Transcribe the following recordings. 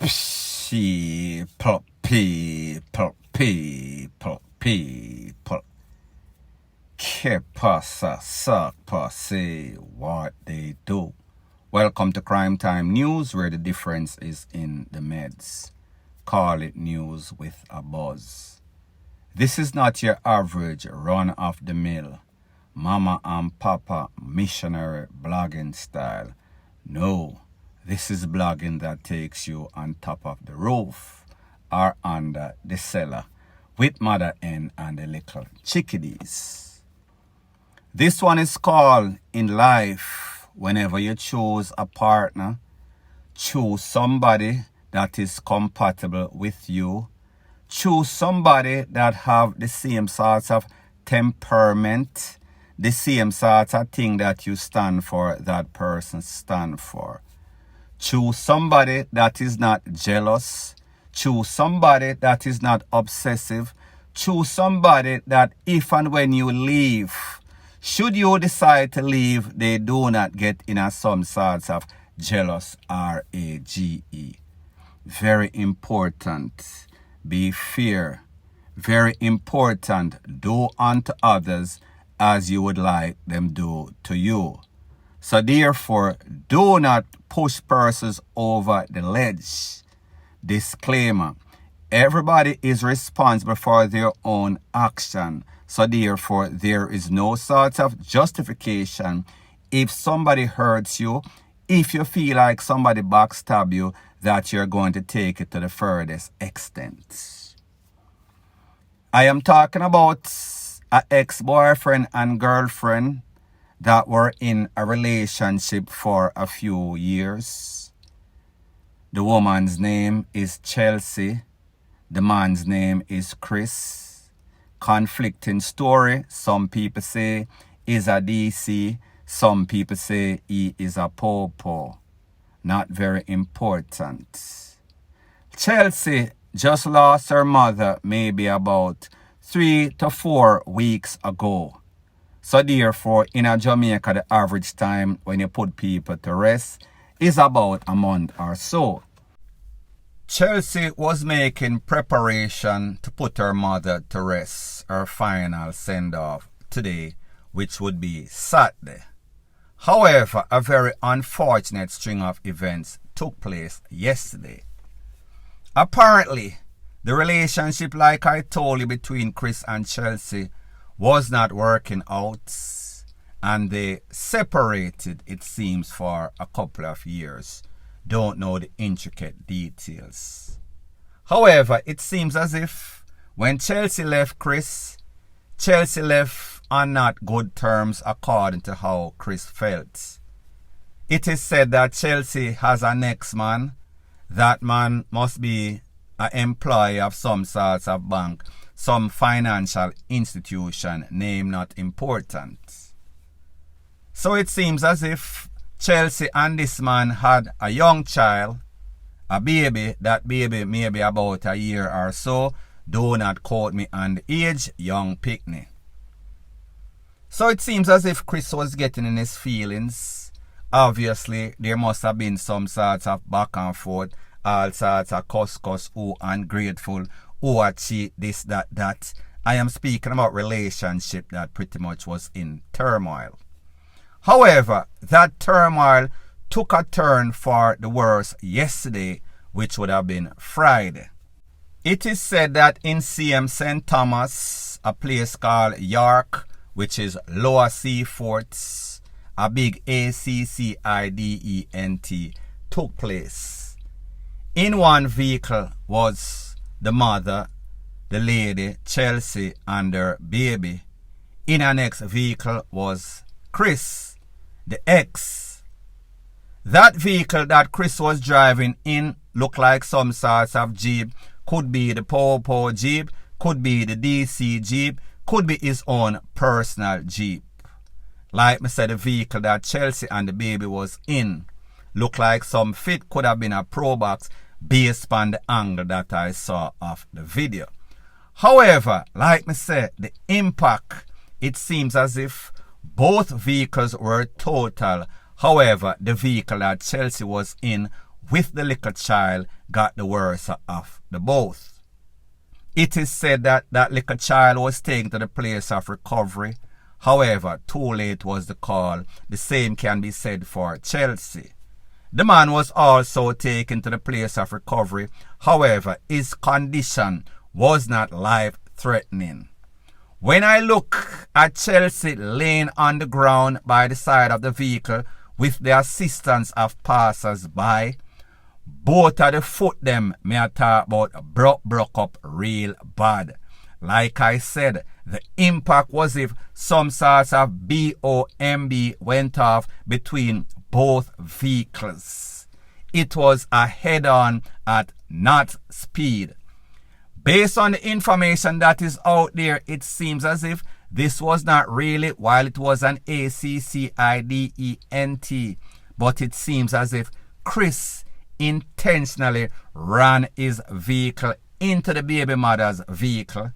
People. Que pasa, suck, say what they do. Welcome to Crime Time News, where the difference is in the meds. Call it news with a buzz. This is not your average run-of-the-mill mama and papa missionary blogging style. No, this is blogging that takes you on top of the roof or under the cellar with Mother N and the little chickadees. This one is called In Life. Whenever you choose a partner, choose somebody that is compatible with you. Choose somebody that have the same sorts of temperament, the same sort of thing that you stand for, that person stand for. Choose somebody that is not jealous. Choose somebody that is not obsessive. Choose somebody that if and when you leave, should you decide to leave, they do not get in some sorts of jealous, R-A-G-E. Very important. Be fair. Very important. Do unto others as you would like them do to you. So therefore, do not push persons over the ledge. Disclaimer. Everybody is responsible for their own action. So therefore, there is no sort of justification if somebody hurts you, if you feel like somebody backstab you, that you're going to take it to the furthest extent. I am talking about an ex-boyfriend and girlfriend that were in a relationship for a few years. The woman's name is Chelsea. The man's name is Chris. Conflicting story. Some people say he's a DC. Some people say he is a popo. Not very important. Chelsea just lost her mother maybe about 3 to 4 weeks ago. So therefore, in a Jamaica, the average time when you put people to rest is about a month or so. Chelsea was making preparation to put her mother to rest, her final send-off today, which would be Saturday. However, a very unfortunate string of events took place yesterday. Apparently, the relationship, like I told you, between Chris and Chelsea was not working out, and they separated, it seems, for a couple of years. Don't know the intricate details. However, it seems as if when Chelsea left Chris, Chelsea left on not good terms according to how Chris felt. It is said that Chelsea has an ex-man. That man must be an employee of some sort of bank, some financial institution, name not important. So it seems as if Chelsea and this man had a young child, a baby. That baby may be about a year or so. Do not quote me on the age, young picnic. So it seems as if Chris was getting in his feelings. Obviously, there must have been some sorts of back and forth, all sorts of cuss, who ungrateful, who are cheat, this, that. I am speaking about relationship that pretty much was in turmoil. However, that turmoil took a turn for the worse yesterday, which would have been Friday. It is said that in CM St. Thomas, a place called York, which is Lower Seaforth, a big ACCIDENT took place. In one vehicle was the mother, the lady, Chelsea, and her baby. In her next vehicle was Chris, the ex. That vehicle that Chris was driving in looked like some sorts of Jeep. Could be the Popo Jeep, could be the DC Jeep, could be his own personal Jeep. Like I said, the vehicle that Chelsea and the baby was in looked like some fit, could have been a Pro Box based on the angle that I saw of the video. However, like I said, the impact, it seems as if both vehicles were total. However, the vehicle that Chelsea was in with the little child got the worst of the both. It is said that that little child was taken to the place of recovery. However, too late was the call. The same can be said for Chelsea. The man was also taken to the place of recovery. However, his condition was not life-threatening. When I look at Chelsea laying on the ground by the side of the vehicle with the assistance of passers-by, both of the foot them may I talk about broke up real bad. Like I said, the impact was if some sorts of BOMB went off between both vehicles. It was a head-on at not speed. Based on the information that is out there, it seems as if this was not really while it was an ACCIDENT, but it seems as if Chris intentionally ran his vehicle into the baby mother's vehicle.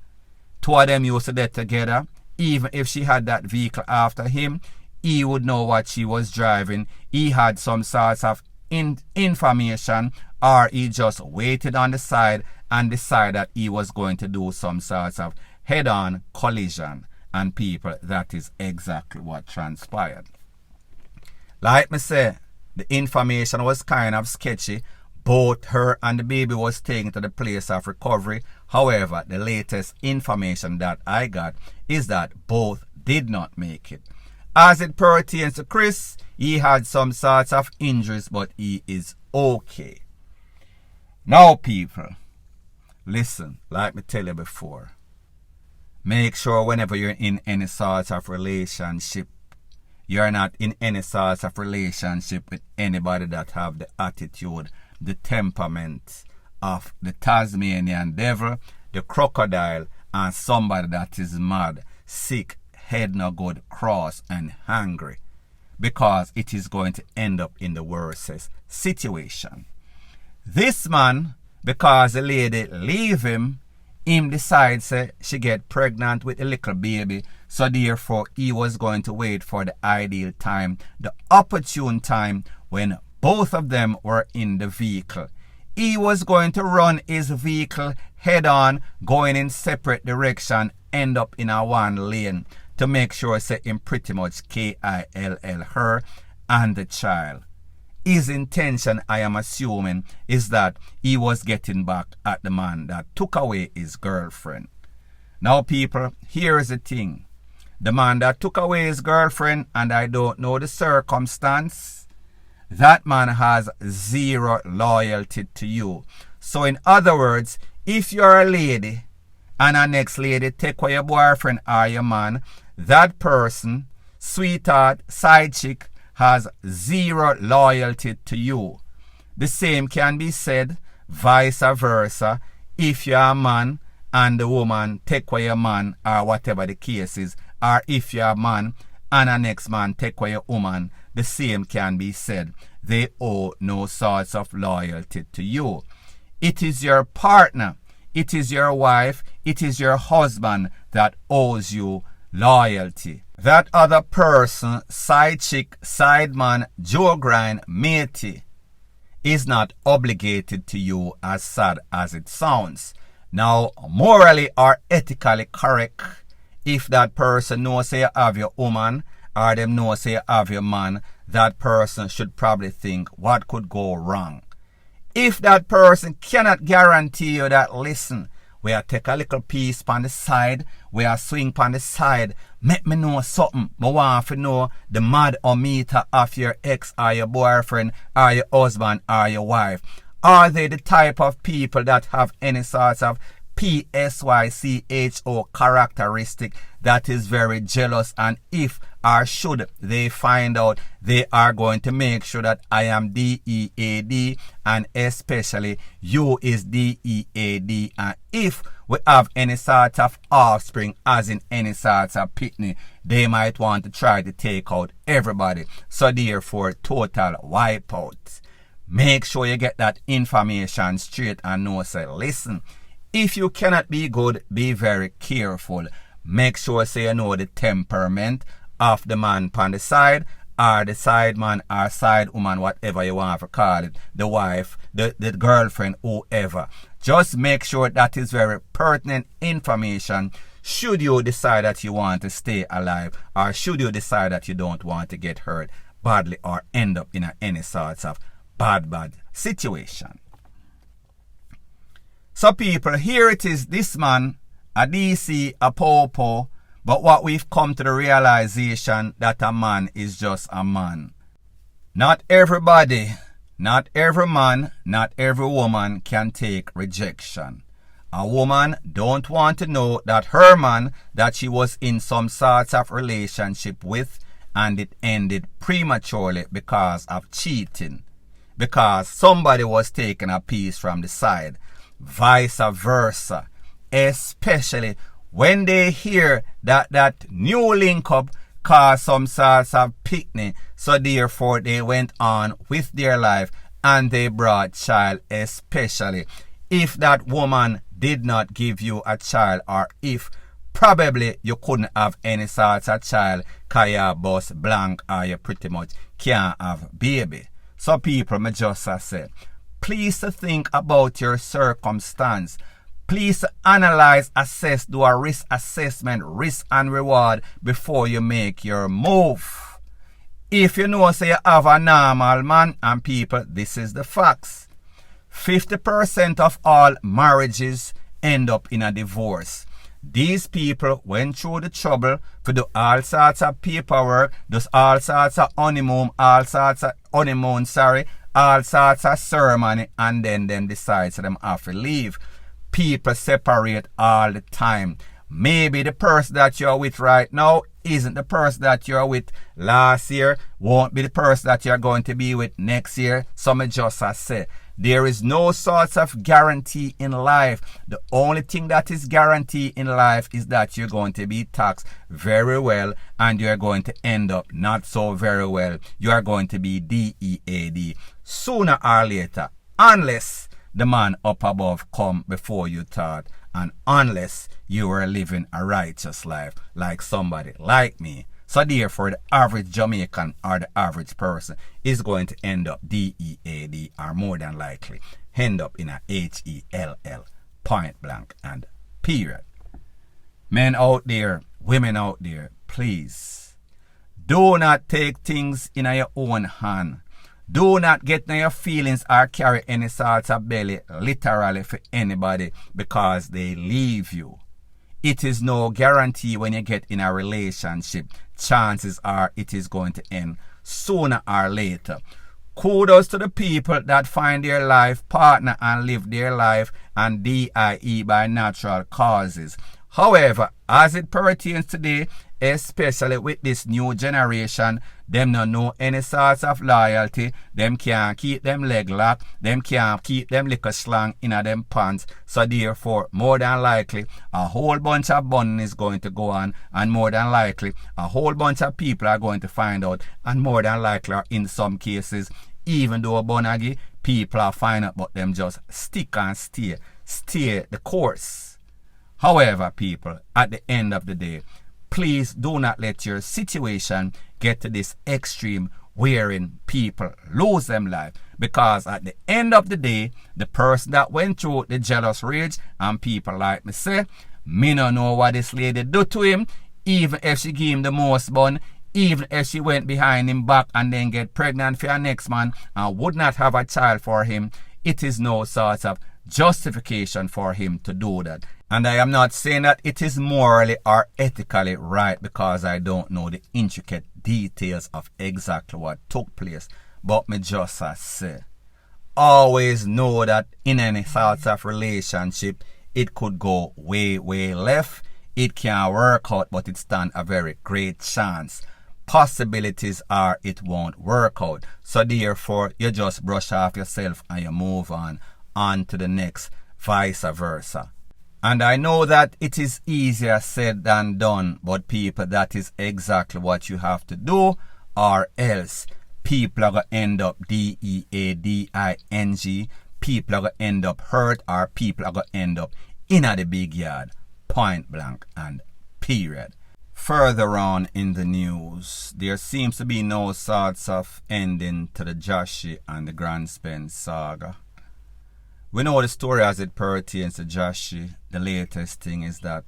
Two of them used to get together. Even if she had that vehicle after him, he would know what she was driving. He had some sorts of information, or he just waited on the side and decided that he was going to do some sorts of head-on collision. And people, that is exactly what transpired. Like me say, the information was kind of sketchy. Both her and the baby was taken to the place of recovery. However, the latest information that I got is that both did not make it. As it pertains to Chris, he had some sorts of injuries, but he is okay. Now people, listen, like me tell you before, make sure whenever you're in any sort of relationship, you're not in any sort of relationship with anybody that have the attitude, the temperament of the Tasmanian devil, the crocodile, and somebody that is mad, sick, head no good, cross, and hungry. Because it is going to end up in the worst situation. This man, because the lady leave him decides she get pregnant with a little baby. So therefore, he was going to wait for the ideal time, the opportune time when both of them were in the vehicle. He was going to run his vehicle head on, going in separate direction, end up in a one lane to make sure say him pretty much KILL her and the child. His intention, I am assuming, is that he was getting back at the man that took away his girlfriend. Now people, here is the thing. The man that took away his girlfriend, and I don't know the circumstance, that man has zero loyalty to you. So in other words, if you're a lady and a next lady take away your boyfriend or your man, that person, sweetheart, side chick, has zero loyalty to you. The same can be said vice versa if you're a man and the woman take away your man or whatever the case is, or if you're a man and a next man take away your woman, the same can be said. They owe no sorts of loyalty to you. It is your partner, it is your wife, it is your husband that owes you loyalty. That other person, side chick, side man, JoeGR, matey, is not obligated to you, as sad as it sounds. Now, morally or ethically correct, if that person knows say you have your woman, or them know say you have your man, that person should probably think what could go wrong. If that person cannot guarantee you that, listen, we are take a little piece on the side, we are swing on the side, make me know something, I want to know the mad or meter of your ex or your boyfriend or your husband or your wife. Are they the type of people that have any sort of PSYCHO characteristic that is very jealous, and if or should they find out, they are going to make sure that I am DEAD, and especially you is DEAD, and if we have any sort of offspring, as in any sort of pitney, they might want to try to take out everybody, so therefore total wipeout. Make sure you get that information straight and know, say, listen, if you cannot be good, be very careful. Make sure say you know the temperament of the man on the side, or the side man or side woman, whatever you want to call it, the wife, the girlfriend, whoever. Just make sure that is very pertinent information should you decide that you want to stay alive, or should you decide that you don't want to get hurt badly or end up in any sorts of bad situation. So people, here it is, this man, a DC, a popo, but what we've come to the realization that a man is just a man. Not everybody, not every man, not every woman can take rejection. A woman don't want to know that her man that she was in some sorts of relationship with, and it ended prematurely because of cheating. Because somebody was taking a piece from the side. Vice versa. Especially when they hear that new link up caused some sorts of picnic. So therefore they went on with their life and they brought child, especially if that woman did not give you a child, or if probably you couldn't have any sorts of child because you're bus blank or you pretty much can't have baby. So people, me just say, please think about your circumstance. Please analyze, assess, do a risk assessment, risk and reward before you make your move. If you know, say you have a normal man, and people, this is the facts. 50% of all marriages end up in a divorce. These people went through the trouble to do all sorts of paperwork, does all sorts of honeymoon, all sorts of ceremony, and then them decide to them have to leave. People separate all the time. Maybe the person that you're with right now isn't the person that you're with last year, won't be the person that you're going to be with next year. So me just say, there is no sorts of guarantee in life. The only thing that is guaranteed in life is that you're going to be taxed very well, and you're going to end up not so very well. You are going to be DEAD sooner or later, unless the man up above come before you thought, and unless you were living a righteous life like somebody like me. So therefore, the average Jamaican or the average person is going to end up DEAD, or more than likely end up in a HELL, point blank and period. Men out there, women out there, please do not take things in your own hand. Do not get in your feelings or carry any sorts of belly literally for anybody because they leave you. It is no guarantee when you get in a relationship. Chances are it is going to end sooner or later. Kudos to the people that find their life partner and live their life and DIE by natural causes. However, as it pertains today, especially with this new generation, them don't know any sorts of loyalty. Them can't keep them leg locked. Them can't keep them liquor slang in them pants. So therefore, more than likely, a whole bunch of bunning is going to go on, and more than likely, a whole bunch of people are going to find out, and more than likely, in some cases, even though bonagi, people are finding out, but them just stick and stay the course. However, people, at the end of the day, please do not let your situation get to this extreme wherein people lose them life. Because at the end of the day, the person that went through the jealous rage, and people like me say, me no know what this lady do to him, even if she gave him the most bun, even if she went behind him back and then get pregnant for her next man and would not have a child for him, it is no sort of justification for him to do that. And I am not saying that it is morally or ethically right, because I don't know the intricate details of exactly what took place. But me just say, always know that in any sort of relationship, it could go way left. It can work out, but it stands a very great chance. Possibilities are it won't work out. So therefore, you just brush off yourself and you move on to the next, vice versa. And I know that it is easier said than done, but people, that is exactly what you have to do, or else people are going to end up DEADING, people are going to end up hurt, or people are going to end up in the big yard, point blank and period. Further on in the news, there seems to be no sorts of ending to the Joshi and the Grandspend saga. We know the story as it pertains to Joshi. The latest thing is that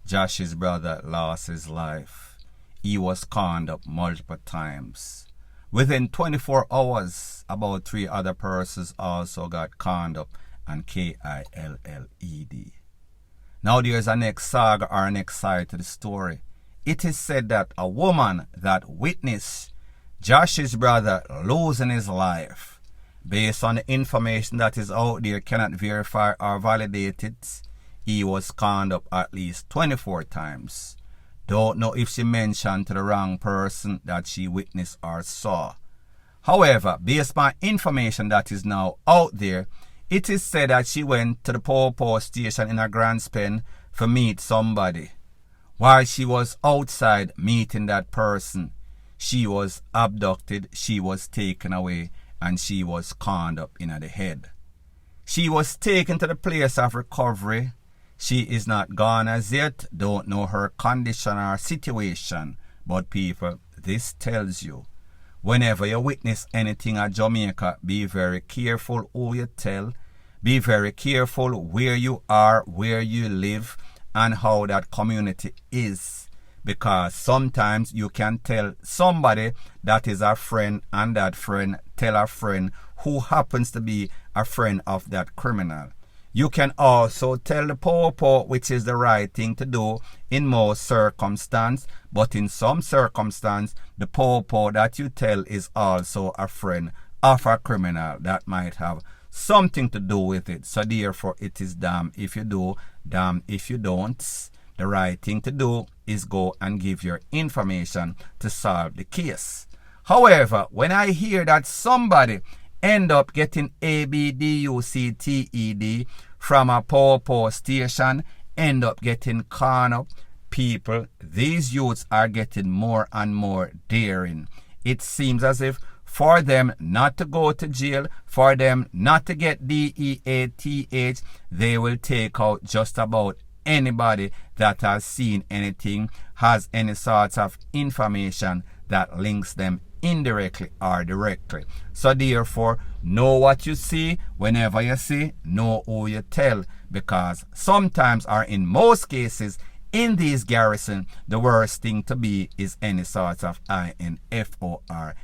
Joshi's brother lost his life. He was conned up multiple times. Within 24 hours, about 3 other persons also got conned up and killed. Now there's a next saga or a next side to the story. It is said that a woman that witnessed Josh's brother losing his life, based on the information that is out there, cannot verify or validate it, he was conned up at least 24 times. Don't know if she mentioned to the wrong person that she witnessed or saw. However, based on information that is now out there, it is said that she went to the Popo station in her Grandspend to meet somebody. While she was outside meeting that person, she was abducted, she was taken away, and she was conned up in the head. She was taken to the place of recovery. She is not gone as yet, don't know her condition or situation. But people, this tells you, whenever you witness anything at Jamaica, be very careful who you tell. Be very careful where you are, where you live, and how that community is. Because sometimes you can tell somebody that is a friend, and that friend tell a friend who happens to be a friend of that criminal. You can also tell the Popo which is the right thing to do in most circumstances, but in some circumstances, the Popo that you tell is also a friend of a criminal that might have something to do with it. So therefore, it is damn if you do, damn if you don't. The right thing to do is go and give your information to solve the case. However, when I hear that somebody end up getting ABDUCTED from a Popo station, end up getting conned up, people, these youths are getting more and more daring. It seems as if for them not to go to jail, for them not to get DENT, they will take out just about anybody that has seen anything, has any sorts of information that links them indirectly or directly. So therefore, know what you see. Whenever you see, know who you tell, because sometimes, or in most cases, in these garrison, the worst thing to be is any sort of INFORMANT,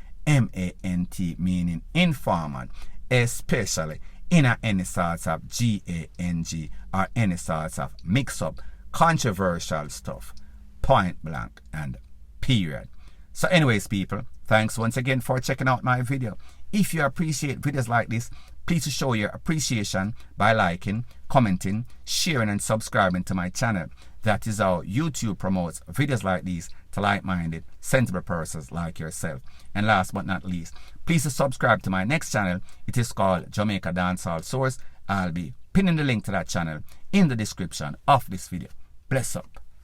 meaning informant, especially in any sorts of GANG or any sorts of mix-up, controversial stuff, point blank and period. So anyways, people, thanks once again for checking out my video. If you appreciate videos like this, please show your appreciation by liking, commenting, sharing, and subscribing to my channel. That is how YouTube promotes videos like these to like-minded, sensible persons like yourself. And last but not least, please subscribe to my next channel. It is called Jamaica Dancehall Source. I'll be pinning the link to that channel in the description of this video. Bless up.